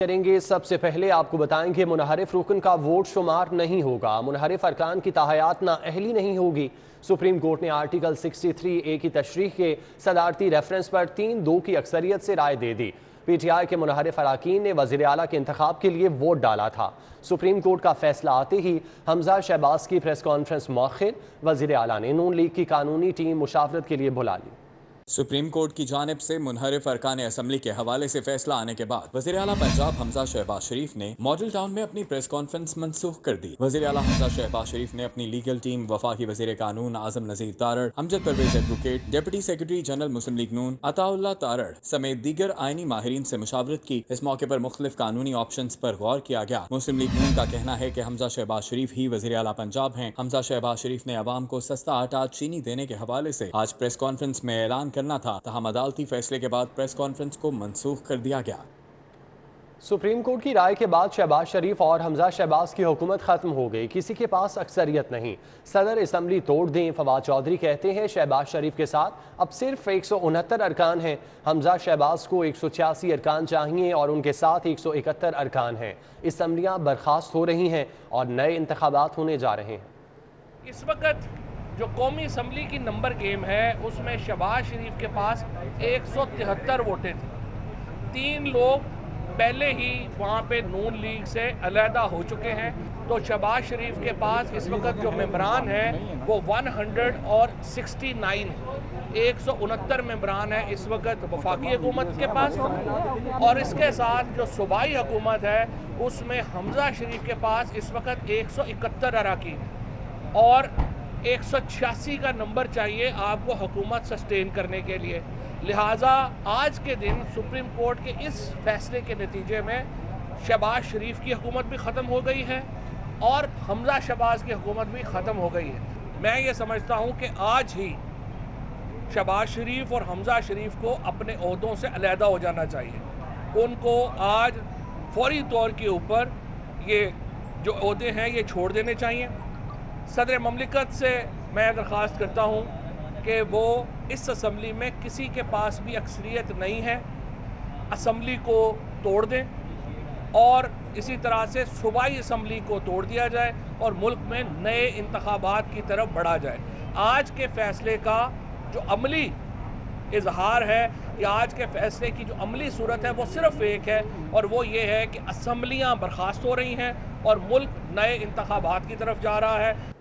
करेंगे। सबसे पहले आपको बताएंगे मुनहरिफ रुकन का वोट शुमार नहीं होगा, मुनहरिफ अरकान की ताहयात नाअहली नहीं होगी। सुप्रीम कोर्ट ने आर्टिकल 63A की तशरीह के सदारती रेफरेंस पर 3-2 की अक्सरियत से राय दे दी। PTI के मुनहरिफ अरकान ने वज़ीर आला के इंतखाब के लिए वोट डाला था। सुप्रीम कोर्ट का फैसला आते ही हमजा शहबाज की प्रेस कॉन्फ्रेंस मौखिर, वज़ीर आला ने नून लीग की कानूनी टीम मुशावरत के लिए बुला ली। सुप्रीम कोर्ट की जानिब से मुनहरिफ अरकान असम्बली के हवाले से फैसला आने के बाद वज़ीर आला पंजाब हमजा शहबाज शरीफ ने मॉडल टाउन में अपनी प्रेस कॉन्फ्रेंस मनसूख कर दी। वज़ीर आला हमजा शहबाज शरीफ ने अपनी लीगल टीम वफाकी वज़ीर कानून Azam Nazeer Tarar, Amjad Pervez advocate, deputy secretary general Muslim League Noon Ataullah Tarar समेत दीगर आईनी माहिरीन से मुशावरत की। इस मौके पर मुख्तलिफ कानूनी ऑप्शंस पर गौर किया गया। मुस्लिम लीग नून का कहना है कि हमजा शहबाज शरीफ ही वज़ीर आला पंजाब हैं। हमजा शहबाज शरीफ ने अवाम को सस्ता आटा चीनी देने के हवाले से आज प्रेस कॉन्फ्रेंस में ऐलान करना था, तहम अदालती फैसले के बाद प्रेस कॉन्फ्रेंस को मनसूख कर दिया गया। सुप्रीम कोर्ट की राय के बाद शहबाज शरीफ और हमजा शहबाज की हुकूमत खत्म हो गई, किसी के पास अक्सरियत नहीं। सदर असम्बली तोड़ दें। फवाद चौधरी कहते हैं शहबाज शरीफ के साथ अब सिर्फ 169 अरकान हैं। हमजा शहबाज को 186 अरकान चाहिए और उनके साथ 171 अरकान हैं। असम्बलियाँ बर्खास्त हो रही हैं और नए इंतखाबात होने जा रहे हैं। इस वक्त जो कौमी असम्बली की नंबर गेम है उसमें शहबाज शरीफ के पास 173 वोटें थी। 3 लोग पहले ही वहाँ पे नून लीग से अलहदा हो चुके हैं, तो शहबाज शरीफ के पास इस वक्त जो मेंबरान है वो 169 169 मेंबरान है इस वक्त वफाकी हुकूमत के पास। और इसके साथ जो सूबाई हुकूमत है उसमें हमजा शरीफ के पास इस वक्त 171 अरकान है और 186 का नंबर चाहिए आपको हुकूमत सस्टेन करने के लिए। लिहाजा आज के दिन सुप्रीम कोर्ट के इस फैसले के नतीजे में शहबाज शरीफ की हुकूमत भी ख़त्म हो गई है और हमजा शहबाज की हुकूमत भी ख़त्म हो गई है। मैं ये समझता हूँ कि आज ही शहबाज शरीफ और हमजा शरीफ को अपने ओहदों से अलहदा हो जाना चाहिए। उनको आज फौरी तौर के ऊपर ये जो ओहदे हैं ये छोड़ देने चाहिए। सदर ममलिकत से मैं दरख्वास्त करता हूँ कि वो इस असम्बली में किसी के पास भी अक्सरियत नहीं है, असम्बली को तोड़ दें और इसी तरह से सूबाई असम्बली को तोड़ दिया जाए और मुल्क में नए इंतखाबात की तरफ बढ़ा जाए। आज के फैसले का जो अमली इजहार है या आज के फैसले की जो अमली सूरत है वो सिर्फ एक है और वो ये है कि असम्बलियाँ बर्खास्त हो रही हैं और मुल्क नए इंतखाबात की तरफ जा रहा है।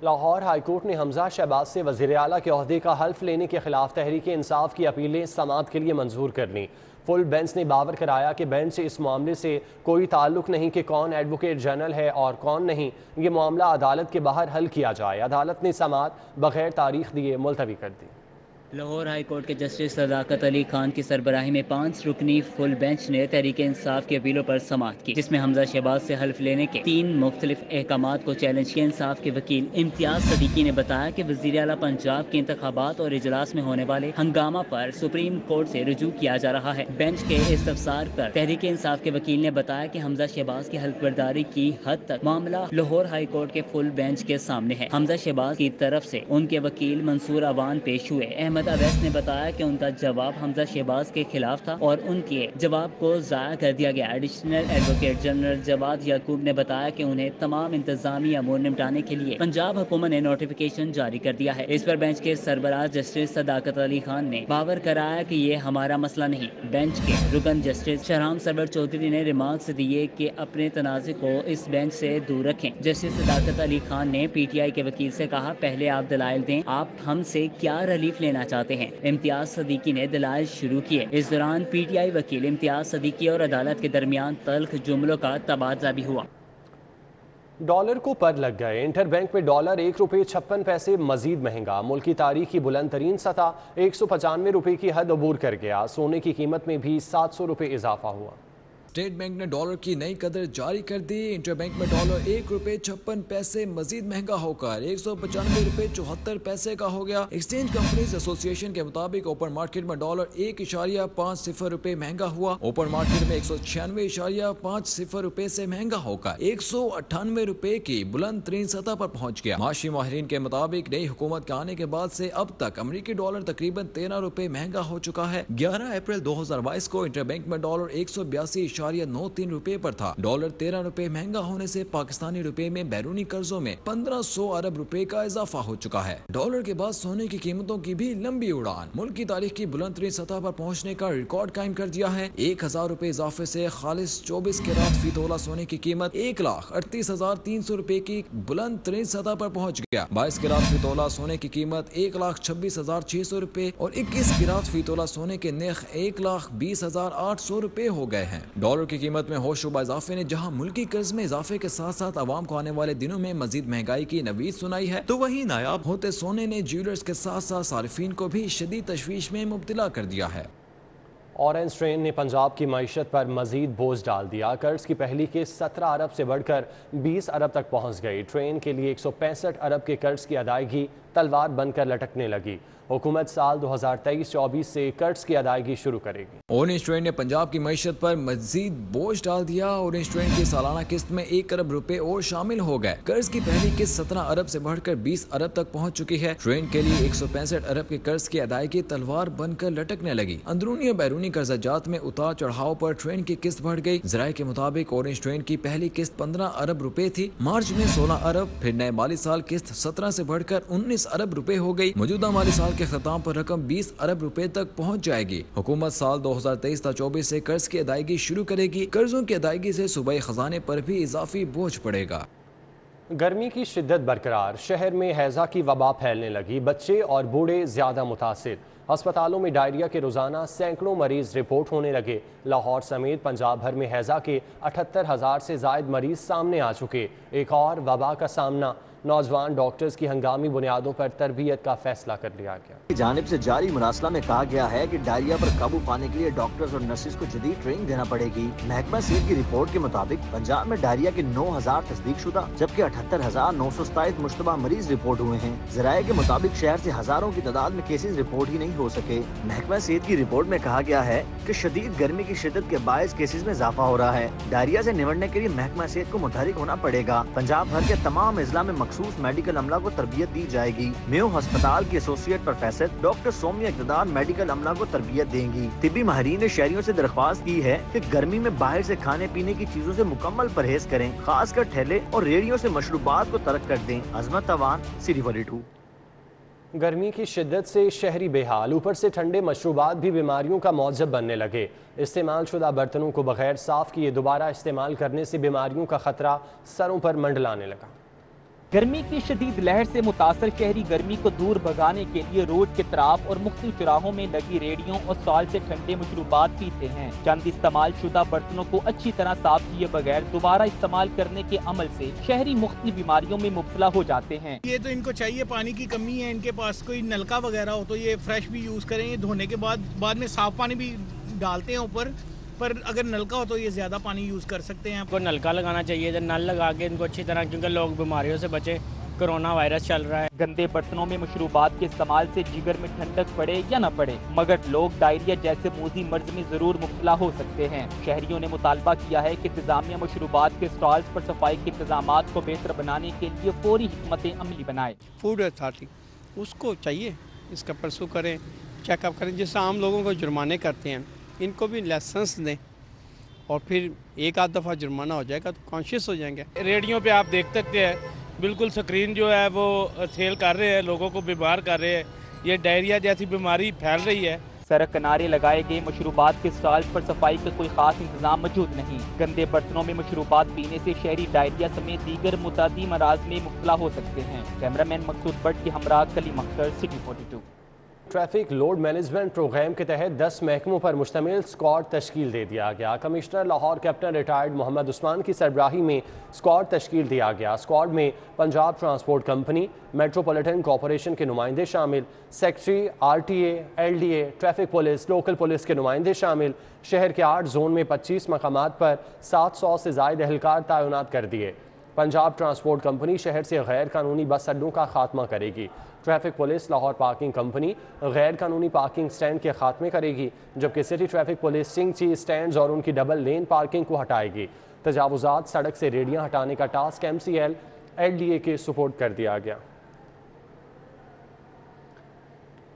लाहौर हाई कोर्ट ने हमजा शहबाज से वज़ीर आला के ओहदे का हल्फ लेने के खिलाफ तहरीक इंसाफ की अपीलें समाअत के लिए मंजूर कर लीं। फुल बेंच ने बावर कराया कि बेंच से इस मामले से कोई ताल्लुक नहीं कि कौन एडवोकेट जनरल है और कौन नहीं। ये मामला अदालत के बाहर हल किया जाए। अदालत ने समाअत बगैर तारीख दिए मुलतवी कर दी। लाहौर हाई कोर्ट के जस्टिस सदाकत अली खान की सरबराही में 5 रुकनी फुल बेंच ने तहरीक इंसाफ की अपीलों पर समाअत की, जिसमें हमजा शहबाज से हल्फ लेने के 3 मुख्तलिफ अहकामात को चैलेंज किया। इंसाफ के वकील इम्तियाज सदीकी ने बताया कि वज़ीर आला पंजाब के इंतखाबात और इजलास में होने वाले हंगामा पर सुप्रीम कोर्ट से रुजू किया जा रहा है। बेंच के इस्तफसार पर तहरीक इंसाफ के वकील ने बताया कि हमजा शहबाज की हल्फ बर्दारी की हद तक मामला लाहौर हाई कोर्ट के फुल बेंच के सामने है। हमजा शहबाज की तरफ से उनके वकील मंसूर अवान पेश हुए। अहमद अवैस ने बताया कि उनका जवाब हमजा शहबाज के खिलाफ था और उनके जवाब को ज़ाया कर दिया गया। एडिशनल एडवोकेट जनरल जवाद याकूब ने बताया कि उन्हें तमाम इंतजामी अमूर निपटाने के लिए पंजाब हुकूमत ने नोटिफिकेशन जारी कर दिया है। इस पर बेंच के सरबराह जस्टिस सदाकत अली खान ने बावर कराया कि ये हमारा मसला नहीं। बेंच के रुकन जस्टिस शहराम सरवर चौधरी ने रिमार्क्स दिए कि अपने तनाज़े को इस बेंच से दूर रखें। जस्टिस सदाकत अली खान ने PTI के वकील से कहा, पहले आप दलाइल दें, आप हमसे क्या रिलीफ लेना चाहते हैं। इम्तियाज सदीकी ने दलाइल शुरू किए। इस दौरान PTI वकील इम्तियाज सदीकी और अदालत के दरमियान तल्ख जुमलों का तबादला भी हुआ। डॉलर को पर लग गए। इंटरबैंक में डॉलर 1 रुपये 56 पैसे मजीद महंगा। मुल्क की तारीख की बुलंद तरीन सतह 195 रुपये की हद अबूर कर गया। सोने की कीमत में भी 700 रुपये इजाफा हुआ। स्टेट बैंक ने डॉलर की नई कदर जारी कर दी। इंटरबैंक में डॉलर 1 रुपये 56 पैसे मजीद महंगा होकर 195 रुपये 74 पैसे का हो गया। एक्सचेंज कंपनीज एसोसिएशन के मुताबिक ओपन मार्केट में डॉलर 1.50 रुपये महंगा हुआ। ओपन मार्केट में 196.50 रुपये से महंगा होकर 198 रुपये की बुलंद तरीन सतह पर पहुंच गया। माशी माहिरीन के मुताबिक नई हुकूमत के आने के बाद से अब तक अमरीकी डॉलर तकरीबन 13 रुपये महंगा हो चुका है। 11 अप्रैल 2022 को इंटरबैंक में डॉलर 182 0.93 रुपए पर था। डॉलर 13 रुपए महंगा होने से पाकिस्तानी रुपए में बैरूनी कर्जों में 1500 अरब रुपए का इजाफा हो चुका है। डॉलर के बाद सोने की कीमतों की भी लंबी उड़ान मुल्क की तारीख की बुलंद तरीन सतह पर पहुंचने का रिकॉर्ड कायम कर दिया है। 1000 रुपए इजाफे से खालिस 24 कैरात फी तोला सोने की कीमत 1,38,300 रुपए की बुलंद तरीन सतह पर पहुंच गया। 22 कैरात फी तोला सोने की कीमत 1,26,600 रुपए और 21 कैरात फी तोला सोने के नर्ख 1,20,800 रुपए हो गए हैं। डॉलर की कीमत में होशरुबा इजाफे ने जहां मुल्की कर्ज में इजाफे के साथ साथ आवाम को आने वाले दिनों में मजीद महंगाई की नवीद सुनाई है, तो वहीं नायाब होते सोने ने ज्वेलर्स के साथ साथ सारिफीन को भी शदीद तशवीश में मुब्तला कर दिया है। ऑरेंज ट्रेन ने पंजाब की मईशत पर मजीद बोझ डाल दिया। कर्ज की पहली किस्त 17 अरब से बढ़कर 20 अरब तक पहुंच गई। ट्रेन के लिए 165 अरब के कर्ज की अदायगी तलवार बनकर लटकने लगी। हुकूमत साल 2023-24 से कर्ज की अदायगी शुरू करेगी। ऑरेंज ट्रेन ने पंजाब की मईशत पर मजीद बोझ डाल दिया। ऑरेंज ट्रेन की सालाना किस्त में 1 अरब रुपए और शामिल हो गए। कर्ज की पहली किस्त 17 अरब से बढ़कर 20 अरब तक पहुंच चुकी है। ट्रेन के लिए 165 अरब के कर्ज की अदायगी तलवार बनकर लटकने लगी। अंदरूनी और बैरूनी कर्जाजात में उतार चढ़ाव पर ट्रेन की किस्त बढ़ गई। जराये के मुताबिक ऑरेंज ट्रेन की पहली किस्त 15 अरब रुपए थी। मार्च में 16 अरब, फिर नए माली साल किस्त 17 से बढ़कर 19 अरब रुपए हो गई। मौजूदा माली साल के खिताम पर रकम 20 अरब रुपए तक पहुंच जाएगी। हुकूमत साल 2023-24 से कर्ज की अदायगी शुरू करेगी। कर्जों की अदायगी से सूबाई खजाने पर भी इजाफी बोझ पड़ेगा। गर्मी की शिद्दत बरकरार, शहर में हैजा की वबा फैलने लगी। बच्चे और बूढ़े ज्यादा मुतासिर। अस्पतालों में डायरिया के रोजाना सैकड़ों मरीज रिपोर्ट होने लगे। लाहौर समेत पंजाब भर में हैजा के 78,000 से जायद मरीज सामने आ चुके। एक और वबा का सामना, नौजवान डॉक्टर्स की हंगामी बुनियादों पर तरबियत का फैसला कर लिया गया। की जानिब से जारी मुरासला में कहा गया है कि डायरिया पर काबू पाने के लिए डॉक्टर्स और नर्सेज को जदीद ट्रेनिंग देना पड़ेगी। महकमा सेहत की रिपोर्ट के मुताबिक पंजाब में डायरिया के 9,000 तस्दीक शुदा जबकि 78,927 मुश्तबा मरीज रिपोर्ट हुए हैं। जराये के मुताबिक शहर से हजारों की तादाद में केसेज रिपोर्ट ही नहीं हो सके। महकमा सेहत की रिपोर्ट में कहा गया है कि शदीद गर्मी की शिद्दत के बायस केसेज में इजाफा हो रहा है। डायरिया से निपटने के लिए महकमा सेहत को मुतहरिक होना पड़ेगा। पंजाब भर के तमाम अजला में मखसूस मेडिकल अमला को तरबियत दी जाएगी। मेयो अस्पताल की associate professor doctor Saumya Iqtidar medical अमला को तरबियत देंगी। तिब्बी माहिरीन ने शहरियों से दरख्वास्त की है कि गर्मी में बाहर से खाने पीने की चीजों से मुकम्मल परहेज करें, खासकर ठेले और रेहड़ियों से मशरूबात को तर्क कर दें। अजमत तवान, सिटी 42। गर्मी की शिद्दत से शहरी बेहाल, ऊपर से ठंडे मशरूबात भी बीमारियों का मौजब बनने लगे। इस्तेमाल शुदा बर्तनों को बगैर साफ किए दोबारा इस्तेमाल करने से बीमारियों का खतरा सरों पर मंडलाने लगा। गर्मी की शदीद लहर से मुतासर शहरी गर्मी को दूर भगाने के लिए रोड के तराफ और मुख्तलिफ चौराहों में लगी रेडियों और स्टॉल से ठंडे मशरूबात पीते हैं। चंद इस्तेमाल शुदा बर्तनों को अच्छी तरह साफ किए बगैर दोबारा इस्तेमाल करने के अमल से शहरी मुख्तलिफ बीमारियों में मुब्तला हो जाते हैं। ये तो इनको चाहिए, पानी की कमी है, इनके पास कोई नलका वगैरह हो तो ये फ्रेश भी यूज करें। ये धोने के बाद में साफ पानी भी डालते हैं ऊपर, पर अगर नलका हो तो ये ज्यादा पानी यूज कर सकते हैं। आपको नलका लगाना चाहिए, नल लगा के इनको अच्छी तरह, क्योंकि लोग बीमारियों से बचे, कोरोना वायरस चल रहा है। गंदे बर्तनों में मशरूबात के इस्तेमाल से जिगर में ठंडक पड़े या न पड़े, मगर लोग डायरिया जैसे मूजी मर्ज में जरूर मुब्तला हो सकते हैं। शहरियों ने मुतालबा किया है कि इंतजामिया मशरूबात के स्टॉल्स पर सफाई के इंतजामात को बेहतर बनाने के लिए फौरी हिकमत अमली बनाए। फूड अथॉरिटी उसको चाहिए इसका परसू करें, चेकअप करें। जैसे आम लोगों को जुर्माने करते हैं, इनको भी लाइसेंस दें और फिर एक आध दफ़ा जुर्माना हो जाएगा तो कॉन्शियस हो जाएंगे। रेडियो पे आप देख सकते हैं, बिल्कुल स्क्रीन जो है वो सेल कर रहे हैं, लोगों को बीमार कर रहे हैं। ये डायरिया जैसी बीमारी फैल रही है। सड़क किनारे लगाए गए मशरूबात के स्टॉल्स पर सफाई का कोई खास इंतजाम मौजूद नहीं। गंदे बर्तनों में मशरूबात पीने से शहरी डायरिया समेत दीगर मुतादी मराज में मुब्तला हो सकते हैं। कैमरामैन मकसूद भट्ट के हमरा Kaleem Akhtar, city 42। Traffic load management programme के तहत 10 महकमों पर मुश्तमिल स्क्वाड तश्कील दे दिया गया। Commissioner Lahore captain retired Mohammad Usman की सरबराही में स्क्वाड तश्कील दिया गया। स्क्वाड में Punjab transport company, metropolitan corporation के नुमाइंदे शामिल, secretary, RTA, LDA, traffic police, local police के नुमाइंदे शामिल। शहर के 8 जोन में 25 मकामात पर 700 से ज़ायद एहलकार तैनात कर दिए। पंजाब ट्रांसपोर्ट कंपनी शहर से गैर कानूनी बस अड्डों का खात्मा करेगी। Traffic police Lahore parking company गैर कानूनी पार्किंग स्टैंड के खात्मे करेगी, जबकि सिटी ट्रैफिक पुलिस सिंगची स्टैंड्स और उनकी डबल लेन पार्किंग को हटाएगी। तजावुजात सड़क से रेडियां हटाने का टास्क MCL LDA के सुपुर्द कर दिया गया।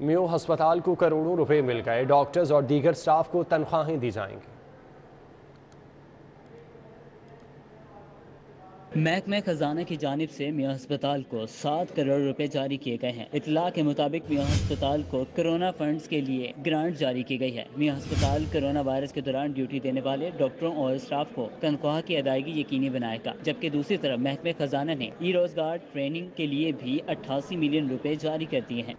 मेयो अस्पताल को करोड़ों रुपए मिल गए, डॉक्टर्स और दीगर स्टाफ को तनख्वाहें दी जाएंगी। محکمہ خزانہ کی جانب سے میاں ہسپتال کو 7 کروڑ روپے جاری کیے گئے ہیں۔ اطلاع کے مطابق میاں ہسپتال کو کرونا فنڈز کے لیے گرانٹ جاری کی گئی ہے۔ میاں ہسپتال کرونا وائرس کے دوران ڈیوٹی دینے والے ڈاکٹروں اور اسٹاف کو تنخواہ کی ادائیگی یقینی بنائے گا، جبکہ دوسری طرف محکمہ خزانہ نے ای روزگار ٹریننگ کے لیے بھی 88 ملین روپے جاری کر دیے ہیں۔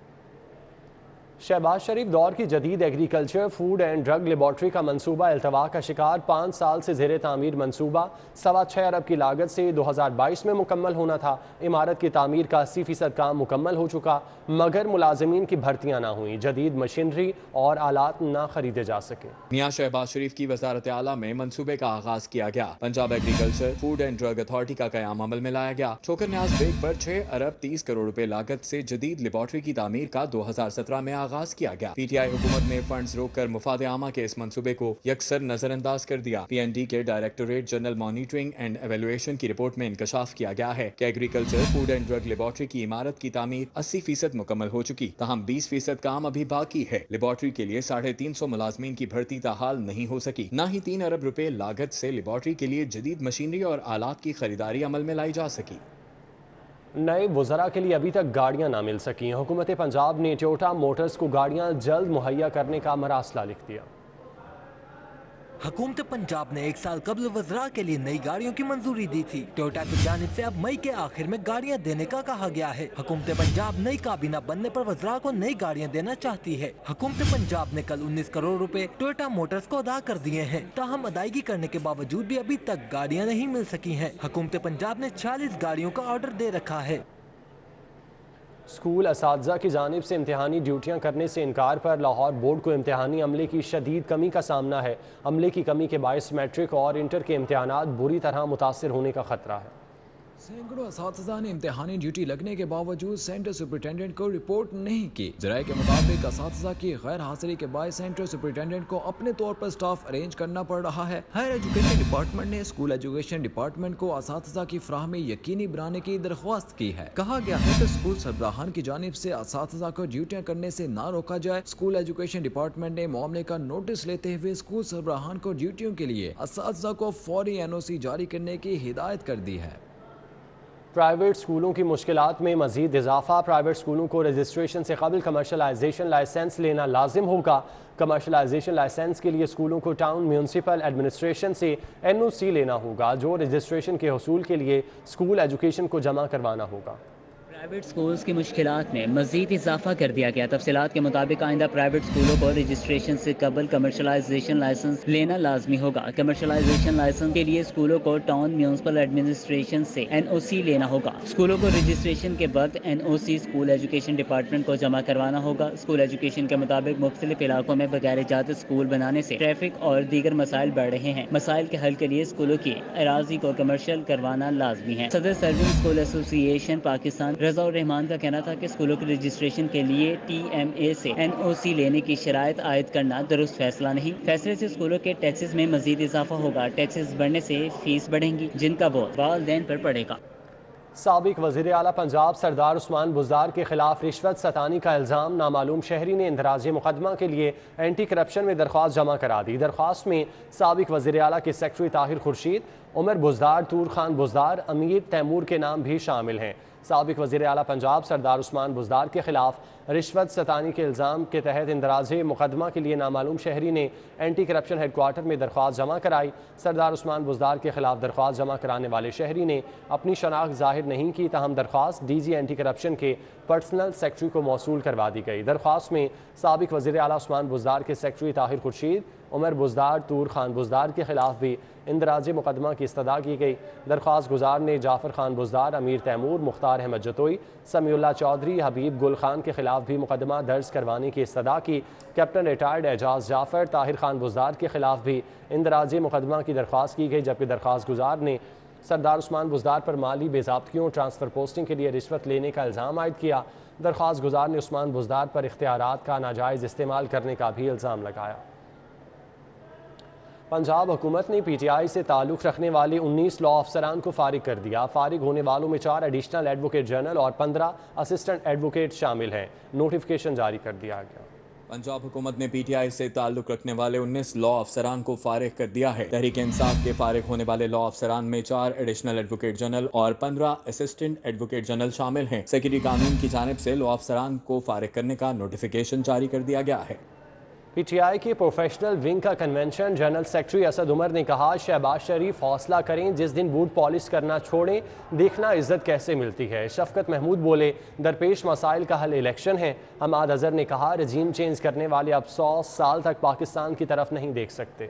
شہباز شریف دور کی جدید agriculture food and drug laboratory کا منصوبہ التوا کا شکار 5 سال سے زیر تعمیر منصوبہ 6.25 ارب کی لاگت سے 2022 میں مکمل ہونا تھا۔ عمارت کی تعمیر کا 80% کام مکمل ہو چکا، مگر ملازمین کی بھرتیاں نہ ہوئیں، جدید مشینری اور آلات نہ خریدے جا سکے۔ میاں شہباز شریف کی وزارت اعلیٰ میں منصوبے کا آغاز کیا گیا۔ Punjab agriculture food and drug authority کا قیام عمل میں لایا گیا۔ ٹھوکر نیاز بیگ پر 6 ارب 30 کروڑ روپے لاگت سے جدید لیبارٹری کی تعمیر کا 2017 میں آغاز کیا گیا۔ پی ٹی آئی حکومت نے فنڈز روک کر مفاد عامہ کے اس منصوبے کو یکسر نظر انداز کر دیا۔ پی این ڈی کے directorate general monitoring and evaluation کی رپورٹ میں انکشاف کیا گیا ہے کہ agriculture food and drug laboratory کی عمارت کی تعمیر 80% مکمل ہو چکی، تاہم 20% کام ابھی باقی ہے۔ لیبارٹری کے لیے 350 ملازمین کی بھرتی تاحال نہیں ہو سکی، نہ ہی 3 ارب روپے لاگت سے لیبارٹری کے لیے جدید مشینری اور آلات کی خریداری عمل میں لائی جا سکی۔ نئے وزراء کے لیے ابھی تک گاڑیاں نہ مل سکیں، حکومت پنجاب نے ٹویوٹا موٹرز کو گاڑیاں جلد مہیا کرنے کا مراسلہ لکھ دیا۔ حکومت پنجاب نے 1 سال قبل وزراء کے لیے نئی گاڑیوں کی منظوری دی تھی۔ ٹویوٹا کی جانب سے اب مئی کے آخر میں گاڑیاں دینے کا کہا گیا ہے۔ حکومت پنجاب نئی کابینہ بننے پر وزراء کو نئی گاڑیاں دینا چاہتی ہے۔ حکومت پنجاب نے کل 19 کروڑ روپے ٹویوٹا موٹرز کو ادا کر دیے ہیں، تاہم ادائیگی کرنے کے باوجود بھی ابھی تک گاڑیاں نہیں مل سکی ہیں۔ حکومت پنجاب نے 46 گاڑیوں کا آرڈر دے رکھا ہے۔ اسکول اساتذہ کی جانب سے امتحانی ڈیوٹیاں کرنے سے انکار پر لاہور بورڈ کو امتحانی عملے کی شدید کمی کا سامنا ہے۔ عملے کی کمی کے باعث میٹرک اور انٹر کے امتحانات بری طرح متاثر ہونے کا خطرہ ہے۔ سینکڑوں اساتذہ نے امتحانی ڈیوٹی لگنے کے باوجود سینٹر سپرنٹینڈنٹ کو رپورٹ نہیں کی۔ ذرائع کے مطابق اساتذہ کی غیر حاضری کے باعث سینٹر سپرنٹینڈنٹ کو اپنے طور پر سٹاف ارینج کرنا پڑ رہا ہے۔ ہائر ایجوکیشن ڈپارٹمنٹ نے اسکول ایجوکیشن ڈپارٹمنٹ کو اساتذہ کی فراہمی یقینی بنانے کی درخواست کی ہے۔ کہا گیا ہے کہ اسکول سربراہان کی جانب سے اساتذہ کو ڈیوٹیاں کرنے سے نہ روکا جائے۔ اسکول ایجوکیشن ڈپارٹمنٹ نے معاملے کا نوٹس لیتے ہوئے اسکول سربراہان کو ڈیوٹیوں کے لیے اساتذہ کو فوری NOC جاری کرنے کی ہدایت کر دی ہے۔ پرائیویٹ اسکولوں کی مشکلات میں مزید اضافہ، پرائیویٹ اسکولوں کو رجسٹریشن سے قبل کمرشلائزیشن لائسنس لینا لازم ہوگا۔ کمرشلائزیشن لائسنس کے لیے اسکولوں کو ٹاؤن میونسپل ایڈمنسٹریشن سے NOC لینا ہوگا، جو رجسٹریشن کے حصول کے لیے اسکول ایجوکیشن کو جمع کروانا ہوگا۔ پرائیویٹ سکولز کی مشکلات میں مزید اضافہ کر دیا گیا۔ تفصیلات کے مطابق آئندہ پرائیویٹ سکولوں کو رجسٹریشن سے قبل کمرشلائزیشن لائسنس لینا لازمی ہوگا۔ کمرشلائزیشن لائسنس کے لیے اسکولوں کو ٹاؤن میونسپل ایڈمنسٹریشن سے NOC لینا ہوگا۔ اسکولوں کو رجسٹریشن کے بعد NOC اسکول ایجوکیشن ڈپارٹمنٹ کو جمع کروانا ہوگا۔ اسکول ایجوکیشن کے مطابق مختلف علاقوں میں بغیر اجازت اسکول بنانے سے ٹریفک اور دیگر مسائل بڑھ رہے ہیں۔ مسائل کے حل کے لیے اسکولوں کی اراضی کو کمرشل کروانا لازمی ہے۔ صدر سرونگ اسکول ایسوسی ایشن پاکستان رضا الرحمان کا کہنا تھا کہ اسکولوں کی رجسٹریشن کے لیے TMA سے NOC لینے کی شرائط عائد کرنا درست فیصلہ نہیں۔ فیصلے سے اسکولوں کے ٹیکسز میں مزید اضافہ ہوگا۔ ٹیکسز بڑھنے سے فیس بڑھیں گی، جن کا بوجھ والدین پر پڑے گا۔ سابق وزیر اعلیٰ پنجاب سردار عثمان بزدار کے خلاف رشوت ستانی کا الزام، نامعلوم شہری نے اندراج مقدمہ کے لیے اینٹی کرپشن میں درخواست جمع کرا دی۔ درخواست میں سابق وزیر اعلیٰ کے سیکرٹری طاہر خورشید، عمر بزدار، طور خان بزدار، امیر تیمور کے نام بھی شامل ہیں۔ سابق وزیر اعلیٰ پنجاب سردار عثمان بزدار کے خلاف رشوت ستانی کے الزام کے تحت اندراج مقدمہ کے لیے نامعلوم شہری نے اینٹی کرپشن ہیڈ کوارٹر میں درخواست جمع کرائی۔ سردار عثمان بزدار کے خلاف درخواست جمع کرانے والے شہری نے اپنی شناخت ظاہر نہیں کی، تاہم درخواست DG اینٹی کرپشن کے پرسنل سیکرٹری کو موصول کروا دی گئی۔ درخواست میں سابق وزیر اعلیٰ عثمان بزدار کے سیکرٹری طاہر خورشید، عمر بزدار، طور خان بزدار کے خلاف بھی اندراج مقدمہ کی استدعا کی گئی۔ درخواست گزار نے جعفر خان بزدار، امیر تیمور، مختار احمد جتوئی، سمیع اللہ چودھری، حبیب گل خان کے خلاف بھی مقدمہ درج کروانے کی استدعا کی۔ کیپٹن ریٹائرڈ اعجاز جعفر، طاہر خان بزدار کے خلاف بھی اندراج مقدمہ کی درخواست کی گئی، جبکہ درخواست گزار نے سردار عثمان بزدار پر مالی بے ضابطگیوں، ٹرانسفر پوسٹنگ کے لیے رشوت لینے کا الزام عائد کیا۔ درخواست گزار نے عثمان بزدار پر اختیارات کا ناجائز استعمال کرنے کا بھی الزام لگایا۔ پنجاب حکومت نے PTI سے تعلق رکھنے والے 19 لاء افسران کو فارغ کر دیا۔ فارغ ہونے والوں میں 4 ایڈیشنل ایڈوکیٹ جنرل اور 15 اسسٹنٹ ایڈوکیٹ شامل ہیں۔ نوٹیفکیشن جاری کر دیا گیا۔ पंजाब हुकूमत ने PTI से ताल्लुक रखने वाले 19 लॉ अफसरान को फारिग कर दिया है। तहरीक इंसाफ के फारिग होने वाले लॉ अफसरान में 4 एडिशनल एडवोकेट जनरल और 15 असिस्टेंट एडवोकेट जनरल शामिल हैं। सेक्रेटरी कानून की जानिब से लॉ अफसरान को फारिग करने का नोटिफिकेशन जारी कर दिया गया है। PTI के प्रोफेशनल विंग का convention general secretary Asad Umar ने कहा, शहबाज शरीफ हौसला करें, जिस दिन बूट पॉलिश करना छोड़ें देखना इज्जत कैसे मिलती है। शफकत महमूद बोले, दरपेश मसाइल का हल इलेक्शन है। हमाद अजहर ने कहा, रजीम चेंज करने वाले अब 100 साल तक पाकिस्तान की तरफ नहीं देख सकते।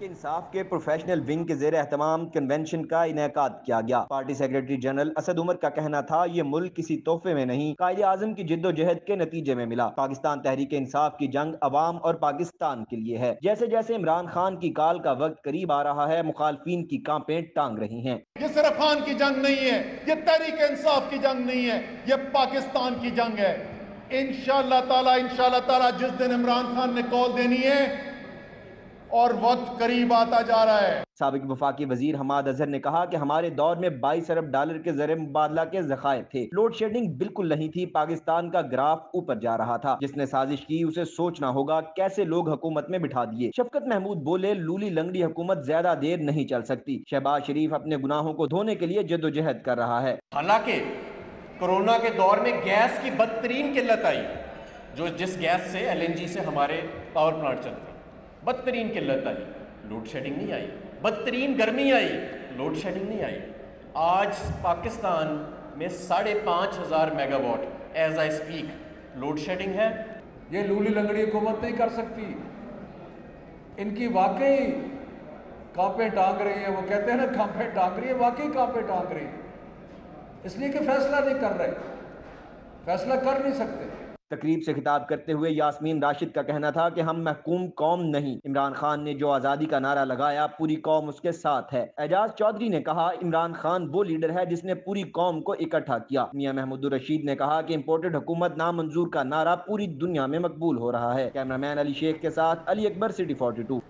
इंसाफ के प्रोफेशनल विंग के ज़ेर एहतमाम कन्वेंशन का इनेकाद किया गया। Party secretary general Asad Umar का कहना था, ये मुल्क किसी तोहफे में नहीं, कायदे आज़म की जिद्दोजहद के नतीजे में मिला। पाकिस्तान तहरीक इंसाफ की जंग अवाम और पाकिस्तान के लिए है। जैसे जैसे इमरान खान की काल का वक्त करीब आ रहा है, मुखालफिन की कांपें टांग रही हैं। ये सिर्फ खान की जंग नहीं है, ये तहरीक इंसाफ की जंग नहीं है, ये पाकिस्तान की जंग है। इंशाअल्लाह ताला जिस दिन इमरान खान ने कॉल देनी है और वक्त करीब आता जा रहा है। साबिक वफाकी वजीर हमाद अजहर ने कहा कि हमारे दौर में 22 अरब डॉलर के ज़र मुबादला के ज़खायर थे। लोड शेडिंग बिल्कुल नहीं थी, पाकिस्तान का ग्राफ ऊपर जा रहा था। जिसने साजिश की उसे सोचना होगा कैसे लोग हुकूमत में बिठा दिए। शफकत महमूद बोले, लूली लंगड़ी हुकूमत ज्यादा देर नहीं चल सकती। शहबाज शरीफ अपने गुनाहों को धोने के लिए जद्दोजहद कर रहा है। हालांकि कोरोना के दौर में गैस की बदतरीन किल्लत आई, जिस गैस से LNG से हमारे पावर प्लांट चलते, बदतरीन किल्लत आई, लोड शेडिंग नहीं आई। बदतरीन गर्मी आई, लोड शेडिंग नहीं आई। आज पाकिस्तान में 5,500 megawatt as I speak load shedding है। ये लूली लंगड़ी हुकूमत नहीं कर सकती। इनकी वाकई कांपे टांग रही है। वो कहते हैं ना कांपे टांग रही है, वाकई कांपे टांग रही है, इसलिए कि फैसला नहीं कर रहे, फैसला कर नहीं सकते। तकरीब से खिताब करते हुए यास्मीन राशिद का कहना था कि हम महकूम कौम नहीं। इमरान खान ने जो आज़ादी का नारा लगाया, पूरी कौम उसके साथ है। एजाज चौधरी ने कहा, इमरान खान वो लीडर है जिसने पूरी कौम को इकट्ठा किया। मियां महमूद रशीद ने कहा कि इम्पोर्टेड हुकूमत नामंजूर का नारा पूरी दुनिया में मकबूल हो रहा है। कैमरामैन अली शेख के साथ अली अकबर, सिटी 42।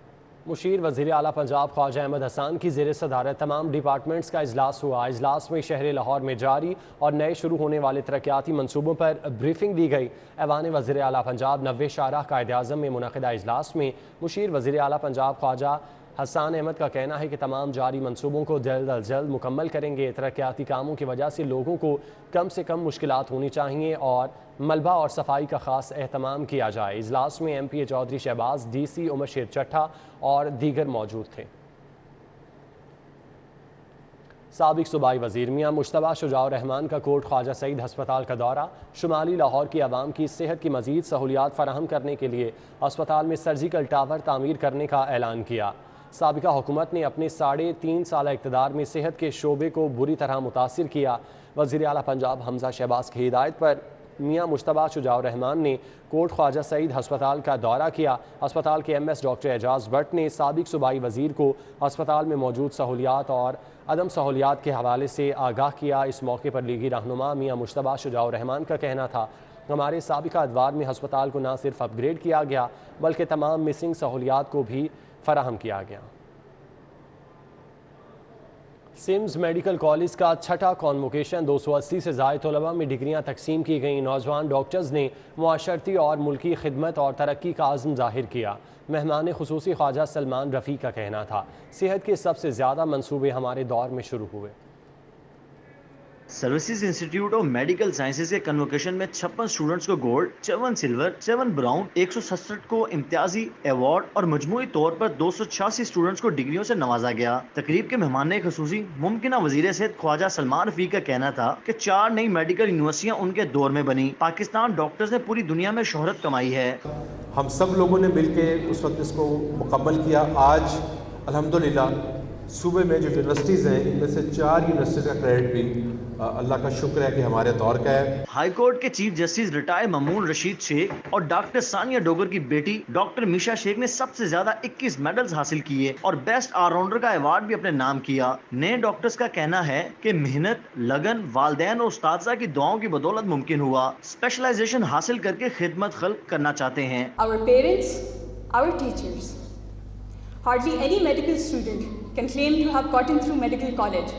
मुशीर वज़ीर आला पंजाब ख्वाजा अहमद हसन की ज़ेर सदारत तमाम डिपार्टमेंट्स का इजलास हुआ। इजलास में शहर लाहौर में जारी और नए शुरू होने वाले तरक्याती मनसूबों पर ब्रीफिंग दी गई। ऐवान वज़ीर आला पंजाब 90 शाहराह कायदे आज़म में मुनक़िदा इजलास में मुशीर वज़ीर आला पंजाब ख्वाजा हसन अहमद का कहना है कि तमाम जारी मनसूबों को जल्द अज जल्द मुकम्मल करेंगे। तरक्याती कामों की वजह से लोगों को कम से कम मुश्किलात होनी चाहिए और मलबा और सफाई का खास एहतमाम किया जाए। इजलास में MPA चौधरी शहबाज, DC उमर शेर चट्ठा और दीगर मौजूद थे। साबिक सूबाई वज़ीर मियां मुश्तबा शुजाउर रहमान का कोट ख्वाजा सईद हस्पताल का दौरा। शुमाली लाहौर की आवाम की सेहत की मज़ीद सहूलियात फराहम करने के लिए अस्पताल में सर्जिकल टावर तामीर करने का ऐलान किया। साबिका हुकूमत ने अपने 3.5 साल इक़्तिदार में सेहत के शोबे को बुरी तरह मुतासिर किया। वज़ीर आला पंजाब हमजा शहबाज की हिदायत पर मियां मुश्तबा शुजाउर रहमान ने कोट ख्वाजा सईद हस्पताल का दौरा किया। अस्पताल के MS डॉक्टर एजाज भट्ट ने साबिक सूबाई वज़ीर को अस्पताल में मौजूद सहूलियात और अदम सहूलियात के हवाले से आगाह किया। इस मौके पर लीगी रहनुमा मियां मुश्तबा शुजाउर रहमान का कहना था, हमारे साबिका अदवार में हस्पताल को न सिर्फ अपग्रेड किया गया बल्कि तमाम मिसिंग सहूलियात को भी फराहम किया गया। सिम्स मेडिकल कॉलेज का छठा कॉन्वोकेशन 280 से ज़ायद तलबा में डिग्रियां तकसीम की गईं। नौजवान डॉक्टर्स ने मुआशरती और मुल्की खिदमत और तरक्की का आज़म ज़ाहिर किया। मेहमान खुसूसी ख्वाजा सलमान रफ़ी का कहना था, सेहत के सबसे ज़्यादा मंसूबे हमारे दौर में शुरू हुए। Services institute of medical sciences के कन्वोकेशन में 56 स्टूडेंट्स को गोल्ड, 7 सिल्वर, 7 ब्राउन, 167 को इम्तियाजी अवार्ड और मजमूई तौर पर 286 स्टूडेंट्स को डिग्रियों से नवाजा गया। तकरीब के मेहमान खुसूसी मुमकिना वजीर सेहत ख्वाजा सलमान रफी का कहना था कि 4 नई मेडिकल यूनिवर्सिटियाँ उनके दौर में बनी। पाकिस्तान डॉक्टर्स ने पूरी दुनिया में शोहरत कमाई है। हम सब लोगों ने मिलकर उस वक्त इसको मुकम्मल किया। आज अल्हम्दुलिल्लाह सूबे में जो यूनिवर्सिटीज़ हैं इनमें से 4 यूनिवर्सिटीज़ का क्रेडिट भी अल्लाह का शुक्र है कि हमारे दौर का है। हाई कोर्ट के chief justice retired Mamoon Rashid Sheikh और डॉक्टर सानिया डोगर की बेटी डॉक्टर मीशा शेख ने सबसे ज्यादा 21 मेडल्स हासिल किए और बेस्ट ऑलराउंडर का अवार्ड भी अपने नाम किया। नए डॉक्टर्स का कहना है कि मेहनत, लगन, वालदैन और उस्ताद की दुआओं की बदौलत मुमकिन हुआ। स्पेशलाइजेशन हासिल करके खिदमत खल्क करना चाहते हैं। Our parents, our teachers. Hardly any medical student can claim to have gotten through medical college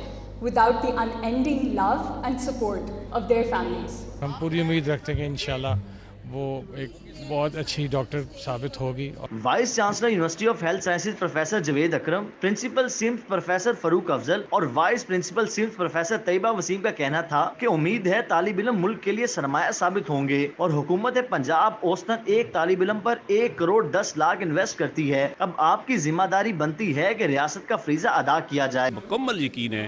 without the unending love and support of their families. हम पूरी उम्मीद रखते हैं कि इंशाल्लाह वो एक बहुत अच्छी डॉक्टर साबित होगी। Vice chancellor university of health sciences professor Javed Akram, principal SIMS professor Farooq Afzal और vice principal SIMS professor Tayyaba Waseem का कहना था कि उम्मीद है तालिब इल्म मुल्क के लिए सरमाया साबित होंगे और हुकूमत पंजाब औसतन एक तालिब इल्म पर 1 करोड़ 10 लाख इन्वेस्ट करती है। अब आपकी जिम्मेदारी बनती है कि रियासत का फरीजा अदा किया जाए। मुकम्मल यकीन है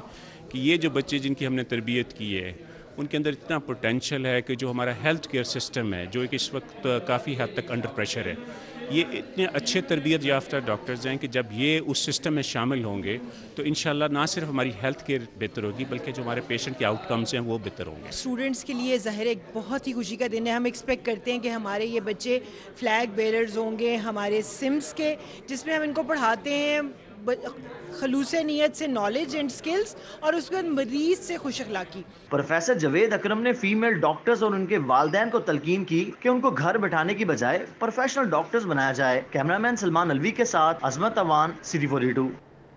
कि ये जो बच्चे जिनकी हमने तरबियत की है उनके अंदर इतना पोटेंशियल है कि जो हमारा हेल्थ केयर सिस्टम है जो कि इस वक्त काफ़ी हद तक अंडर प्रेशर है, ये इतने अच्छे तरबियत याफ्ता डॉक्टर्स हैं कि जब ये उस सिस्टम में शामिल होंगे तो इंशाल्लाह ना सिर्फ हमारी हेल्थ केयर बेहतर होगी बल्कि जो हमारे पेशेंट के आउटकम्स हैं वो बेहतर होंगे। स्टूडेंट्स के लिए ज़ाहिर एक बहुत ही खुशी का दिन है। हम एक्सपेक्ट करते हैं कि हमारे ये बच्चे फ्लैग बेरर्स होंगे हमारे सिम्स के, जिसमें हम इनको पढ़ाते हैं खलूस नीयत से नॉलेज एंड स्किल्स और उसके बाद मरीज से खुश अखलाकी। प्रोफेसर जवेद अकरम ने फीमेल डॉक्टर्स और उनके वालिदैन को तलकीन की कि उनको घर बैठाने की बजाय प्रोफेशनल डॉक्टर्स बनाया जाए। कैमरामैन सलमान अलवी के साथ अजमत अवान, सिटी 42।